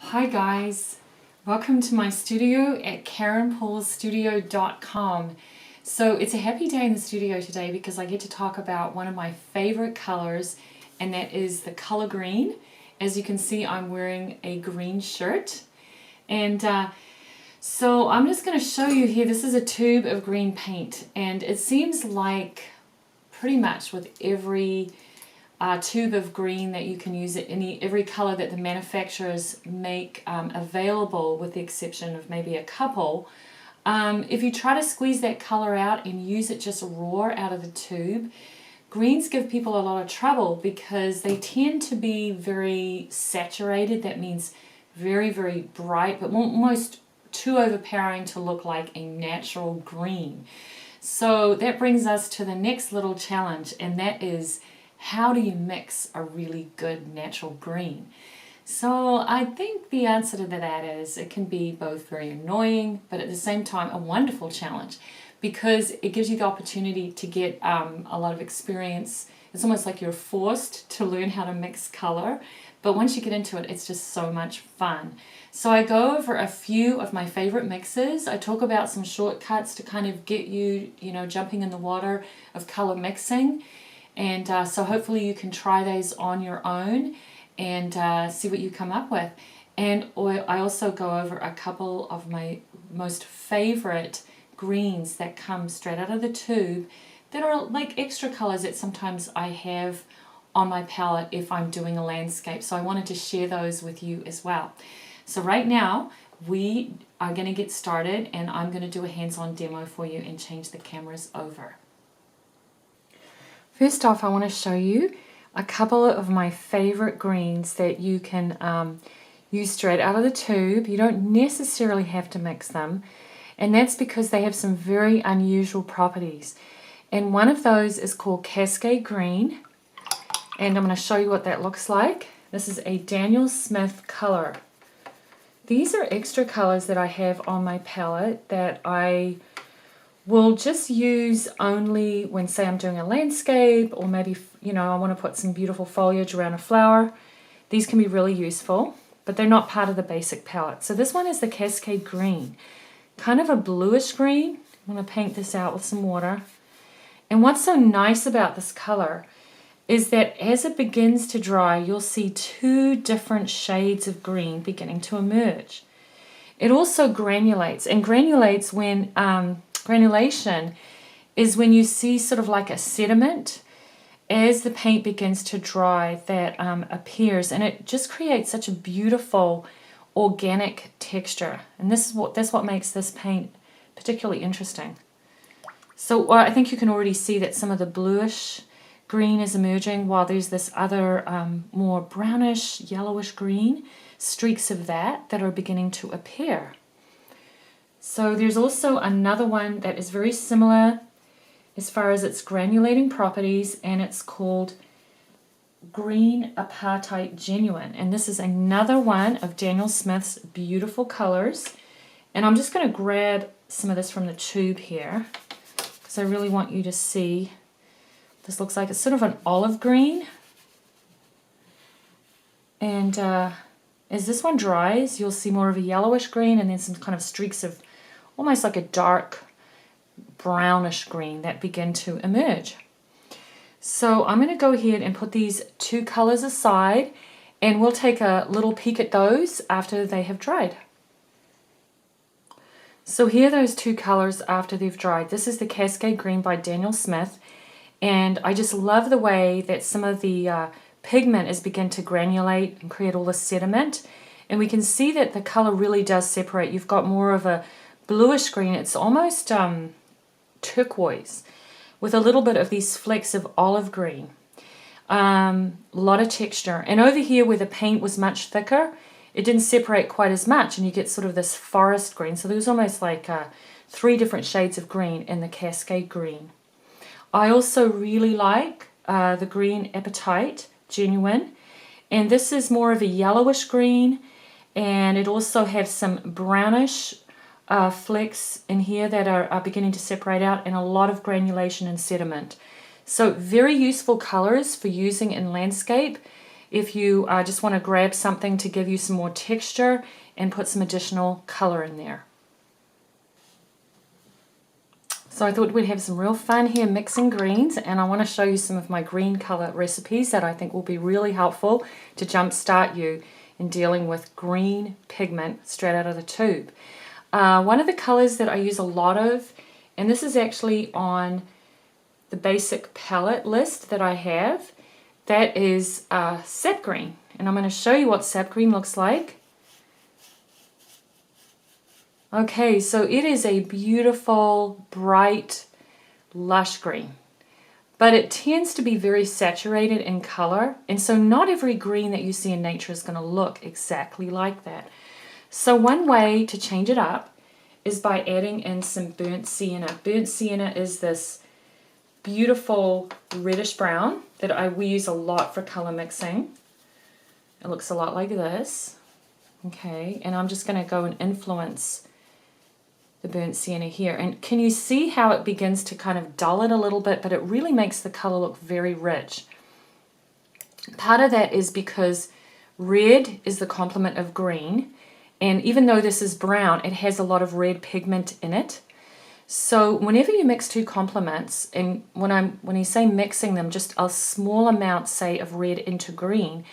Hi guys, welcome to my studio at KarenPaulsStudio.com. So it's a happy day in the studio today because I get to talk about one of my favorite colors, and that is the color green. As you can see, I'm wearing a green shirt, and so I'm just going to show you here. This is a tube of green paint, and it seems like pretty much with every tube of green that you can use it every color that the manufacturers make available, with the exception of maybe a couple. If you try to squeeze that color out and use it just raw out of the tube, greens give people a lot of trouble because they tend to be very saturated. That means very, very bright, but almost too overpowering to look like a natural green. So that brings us to the next little challenge, and that is, how do you mix a really good natural green? So I think the answer to that is it can be both very annoying, but at the same time a wonderful challenge, because it gives you the opportunity to get a lot of experience. It's almost like you're forced to learn how to mix color, but once you get into it, it's just so much fun. So I go over a few of my favorite mixes. I talk about some shortcuts to kind of get you, jumping in the water of color mixing. And so hopefully you can try those on your own and see what you come up with. And I also go over a couple of my most favorite greens that come straight out of the tube that are like extra colors that sometimes I have on my palette if I'm doing a landscape. So I wanted to share those with you as well. So right now we are going to get started, and I'm going to do a hands-on demo for you and change the cameras over. First off, I want to show you a couple of my favorite greens that you can use straight out of the tube. You don't necessarily have to mix them, and that's because they have some very unusual properties. And one of those is called Cascade Green, and I'm going to show you what that looks like. This is a Daniel Smith color. These are extra colors that I have on my palette that I will just use only when, say, I'm doing a landscape, or maybe, I want to put some beautiful foliage around a flower. These can be really useful, but they're not part of the basic palette. So this one is the Cascade Green, kind of a bluish green. I'm going to paint this out with some water. And what's so nice about this color is that as it begins to dry, you'll see two different shades of green beginning to emerge. It also granulates, and granulates when granulation is when you see sort of like a sediment as the paint begins to dry that appears, and it just creates such a beautiful organic texture. And that's what makes this paint particularly interesting. So I think you can already see that some of the bluish green is emerging, while there's this other more brownish, yellowish green, streaks of that are beginning to appear. So there's also another one that is very similar as far as its granulating properties, and it's called Green Apartheid Genuine. And this is another one of Daniel Smith's beautiful colors. And I'm just going to grab some of this from the tube here, because I really want you to see. This looks like it's sort of an olive green. And as this one dries, you'll see more of a yellowish green, and then some kind of streaks of almost like a dark brownish green that begin to emerge. So I'm going to go ahead and put these two colors aside, and we'll take a little peek at those after they have dried. So here are those two colors after they've dried. This is the Cascade Green by Daniel Smith, and I just love the way that some of the pigment is begin to granulate and create all the sediment, and we can see that the color really does separate. You've got more of a bluish green. It's almost turquoise with a little bit of these flecks of olive green. A lot of texture. And over here where the paint was much thicker, it didn't separate quite as much, and you get sort of this forest green. So there's almost like three different shades of green in the Cascade Green. I also really like the Green Apartheid Genuine, and this is more of a yellowish green, and it also has some brownish flecks in here that are beginning to separate out, and a lot of granulation and sediment. So very useful colors for using in landscape, if you just want to grab something to give you some more texture and put some additional color in there. So I thought we'd have some real fun here mixing greens, and I want to show you some of my green color recipes that I think will be really helpful to jumpstart you in dealing with green pigment straight out of the tube. One of the colors that I use a lot of, and this is actually on the basic palette list that I have, that is sap green. And I'm going to show you what sap green looks like. Okay, so it is a beautiful, bright, lush green. But it tends to be very saturated in color, and so not every green that you see in nature is going to look exactly like that. So one way to change it up is by adding in some burnt sienna. Burnt sienna is this beautiful reddish brown that we use a lot for color mixing. It looks a lot like this. Okay, and I'm just going to go and influence the burnt sienna here. And can you see how it begins to kind of dull it a little bit, but it really makes the color look very rich. Part of that is because red is the complement of green, and even though this is brown, it has a lot of red pigment in it. So whenever you mix two complements, and when you say mixing them, just a small amount, say, of red into green,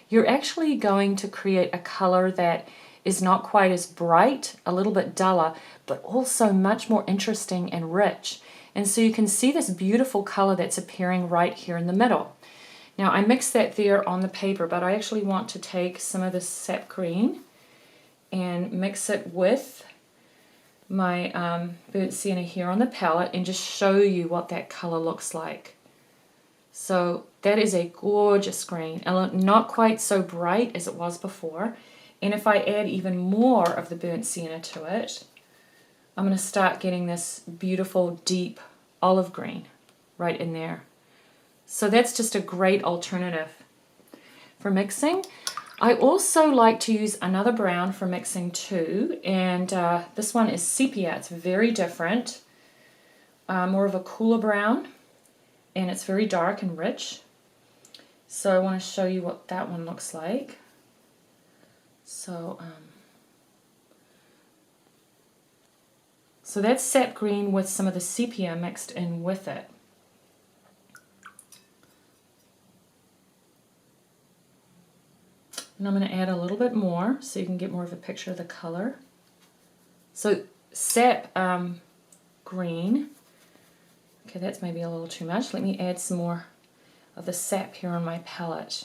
you're actually going to create a color that is not quite as bright, a little bit duller, but also much more interesting and rich. And so you can see this beautiful color that's appearing right here in the middle. Now I mixed that there on the paper, but I actually want to take some of this sap green and mix it with my burnt sienna here on the palette and just show you what that color looks like. So that is a gorgeous green, and not quite so bright as it was before. And if I add even more of the burnt sienna to it, I'm going to start getting this beautiful deep olive green right in there. So that's just a great alternative for mixing. I also like to use another brown for mixing too, and this one is sepia. It's very different, more of a cooler brown, and it's very dark and rich. So I want to show you what that one looks like. So that's sap green with some of the sepia mixed in with it. And I'm going to add a little bit more so you can get more of a picture of the color. So sap green. Okay, that's maybe a little too much. Let me add some more of the sap here on my palette.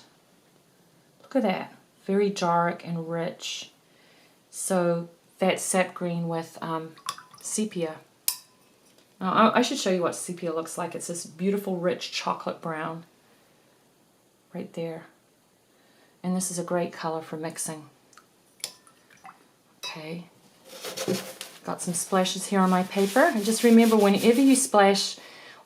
Look at that. Very dark and rich. So that's sap green with sepia. Now, I should show you what sepia looks like. It's this beautiful, rich chocolate brown right there. And this is a great color for mixing. Okay. Got some splashes here on my paper. And just remember, whenever you splash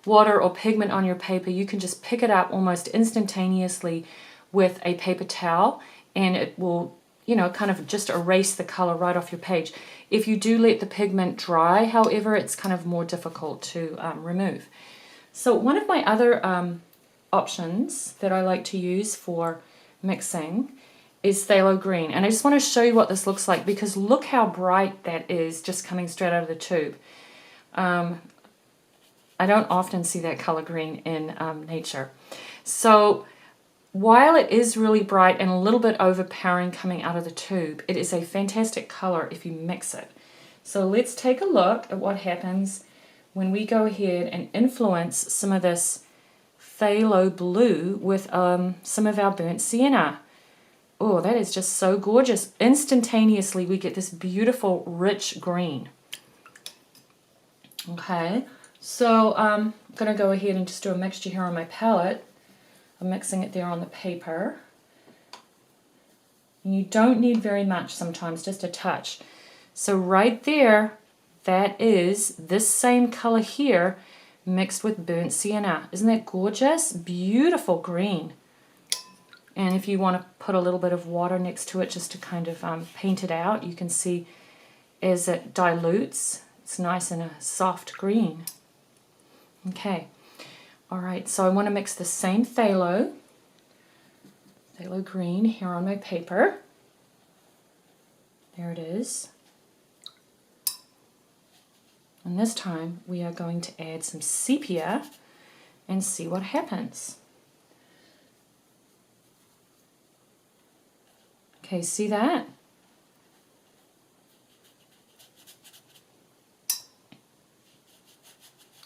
water or pigment on your paper, you can just pick it up almost instantaneously with a paper towel, and it will, you know, kind of just erase the color right off your page. If you do let the pigment dry, however, it's kind of more difficult to remove. So one of my other options that I like to use for mixing is phthalo green, and I just want to show you what this looks like, because look how bright that is just coming straight out of the tube. I don't often see that color green in nature. So while it is really bright and a little bit overpowering coming out of the tube, it is a fantastic color if you mix it. So let's take a look at what happens when we go ahead and influence some of this phthalo blue with some of our burnt sienna. Oh, that is just so gorgeous. Instantaneously we get this beautiful rich green. Okay, so I'm going to go ahead and just do a mixture here on my palette. I'm mixing it there on the paper. And you don't need very much sometimes, just a touch. So right there, that is this same color here mixed with burnt sienna. Isn't that gorgeous? Beautiful green. And if you want to put a little bit of water next to it just to kind of paint it out, you can see as it dilutes, it's nice and a soft green. Okay. Alright, so I want to mix the same phthalo phthalo green here on my paper. There it is. And this time we are going to add some sepia and see what happens. Okay, see that?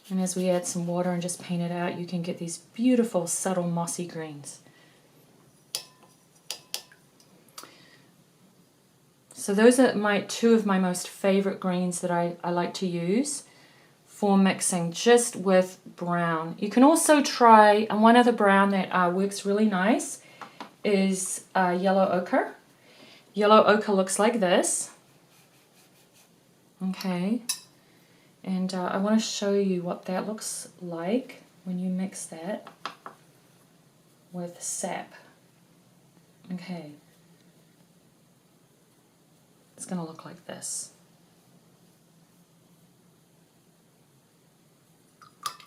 And as we add some water and just paint it out, you can get these beautiful, subtle, mossy greens. So those are two of my most favorite greens that I like to use for mixing just with brown. You can also try, and one other brown that works really nice is yellow ochre. Yellow ochre looks like this. Okay. And I want to show you what that looks like when you mix that with sap. Okay. It's going to look like this.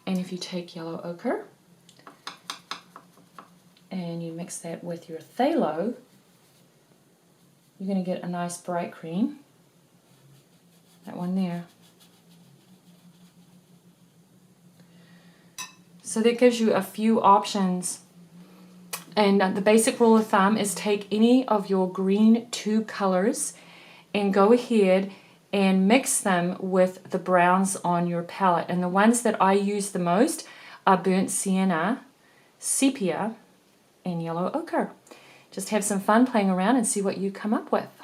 And if you take yellow ochre and you mix that with your phthalo, you're going to get a nice bright green. That one there. So that gives you a few options. And the basic rule of thumb is take any of your green tube colors and go ahead and mix them with the browns on your palette. And the ones that I use the most are burnt sienna, sepia, and yellow ochre. Just have some fun playing around and see what you come up with.